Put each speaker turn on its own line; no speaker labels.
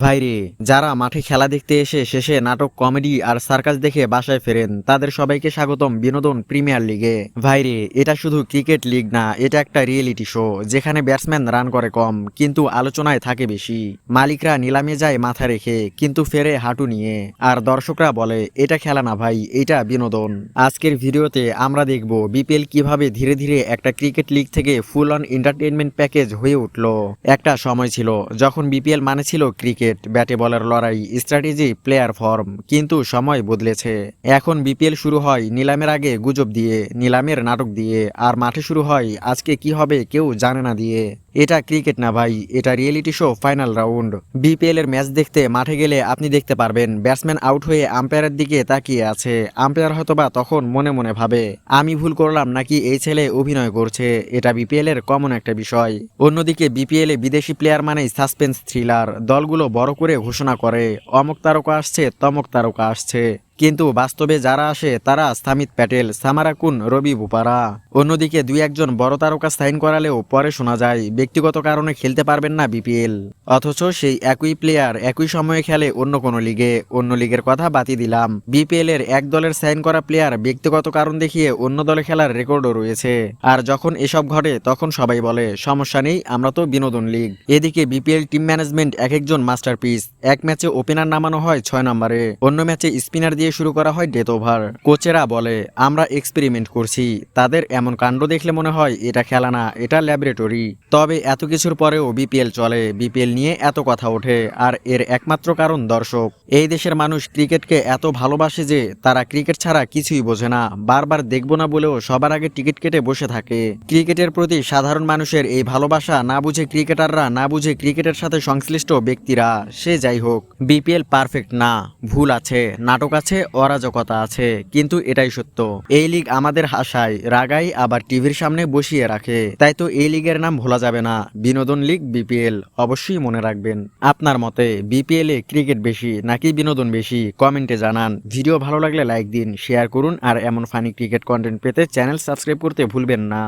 ভাইরে, যারা মাঠে খেলা দেখতে এসে শেষে নাটক, কমেডি আর সার্কাস দেখে বাসায় ফেরেন, তাদের সবাইকে স্বাগতম বিনোদন প্রিমিয়ার লিগে। ভাইরে, এটা শুধু ক্রিকেট লিগ না, এটা একটা রিয়েলিটি শো যেখানে ব্যাটসম্যান রান করে কম কিন্তু আলোচনায় থাকে বেশি। মালিকরা নিলামে যায় মাথা রেখে কিন্তু ফেরে হাঁটু নিয়ে, আর দর্শকরা বলে এটা খেলা না ভাই, এটা বিনোদন। আজকের ভিডিওতে আমরা দেখব বিপিএল কিভাবে ধীরে ধীরে একটা ক্রিকেট লিগ থেকে ফুল অন এন্টারটেইনমেন্ট প্যাকেজ হয়ে উঠল। একটা সময় ছিল যখন বিপিএল মানে ছিল ক্রিকেট, ব্যাটে বলের লড়াই, স্ট্র্যাটেজি, প্লেয়ার ফর্ম। কিন্তু সময় বদলেছে। এখন বিপিএল শুরু হয় নিলামের আগে গুজব দিয়ে, নিলামের নাটক দিয়ে, আর মাঠে শুরু হয় আজকে কি হবে কেউ জানে না দিয়ে। এটা ক্রিকেট না ভাই, এটা reality show final round. BPL এর ম্যাচ দেখতে মাঠে গেলে আপনি দেখতে পারবেন ব্যাটসম্যান আউট হয়ে আম্পায়ারের দিকে তাকিয়ে আছে। আম্পায়ার হয়তোবা তখন মনে মনে ভাবে, আমি ভুল করলাম নাকি এই ছেলে অভিনয় করছে। এটা বিপিএল এর কমন একটা বিষয়। অন্যদিকে বিপিএল এ বিদেশি প্লেয়ার মানেই সাসপেন্স থ্রিলার। দলগুলো বড় করে ঘোষণা করে অমুক তারকা আসছে, তমুক তারকা আসছে। কিন্তু বাস্তবে যারা আসে তারা সামিত প্যাটেল, সামারাকুন, রবি বুপারা। অন্যদিকে দুই একজন বড় তারকা সাইন করালেও পরে শোনা যায় ব্যক্তিগত কারণে খেলতে পারবেন না বিপিএল। অথচ সেই একই প্লেয়ার একই সময়ে খেলে অন্য কোনো লিগে। অন্য লিগের কথা বাতি দিলাম, বিপিএল এর এক দলের সাইন করা প্লেয়ার ব্যক্তিগত কারণ দেখিয়ে অন্য দলে খেলার রেকর্ডও রয়েছে। আর যখন এসব ঘটে তখন সবাই বলে সমস্যা নেই, আমরা তো বিনোদন লিগ। এদিকে বিপিএল টিম ম্যানেজমেন্ট এক একজন মাস্টারপিস। এক ম্যাচে ওপেনার নামানো হয় 6 নম্বরে, অন্য ম্যাচে স্পিনার দিয়ে শুরু করা হয় ডেথ ওভার। কোচেরা বলে আমরা এক্সপেরিমেন্ট করছি। তাদের এমন কাণ্ড দেখলে মনে হয় এটা খেলা না, এটা ল্যাবরেটরি। তবে এত কিছুর পরেও বিপিএল চলে, বিপিএল নিয়ে এত কথা ওঠে, আর এর একমাত্র কারণ দর্শক। এই দেশের মানুষ ক্রিকেটকে এত ভালোবাসে যে তারা ক্রিকেট ছাড়া কিছুই বোঝে না। বারবার দেখবো না বলেও সবার আগে টিকিট কেটে বসে থাকে। ক্রিকেটের প্রতি সাধারণ মানুষের এই ভালোবাসা না বুঝে ক্রিকেটাররা, না বুঝে ক্রিকেটের সাথে সংশ্লিষ্ট ব্যক্তিরা। সে যাই হোক, বিপিএল পারফেক্ট না, ভুল আছে, নাটক আছে, অরাজকতা আছে, কিন্তু এটাই সত্য। এই লিগ আমাদের হাসায়, রাগায়, আবার টিভির সামনে বসিয়ে রাখে। তাই তো এই লিগের নাম ভোলা যাবে না, বিনোদন লিগ বিপিএল। অবশ্যই মনে রাখবেন। আপনার মতে বিপিএল এ ক্রিকেট বেশি নাকি বিনোদন বেশি, কমেন্টে জানান। ভিডিও ভালো লাগলে লাইক দিন, শেয়ার করুন, আর এমন ফানি ক্রিকেট কন্টেন্ট পেতে চ্যানেল সাবস্ক্রাইব করতে ভুলবেন না।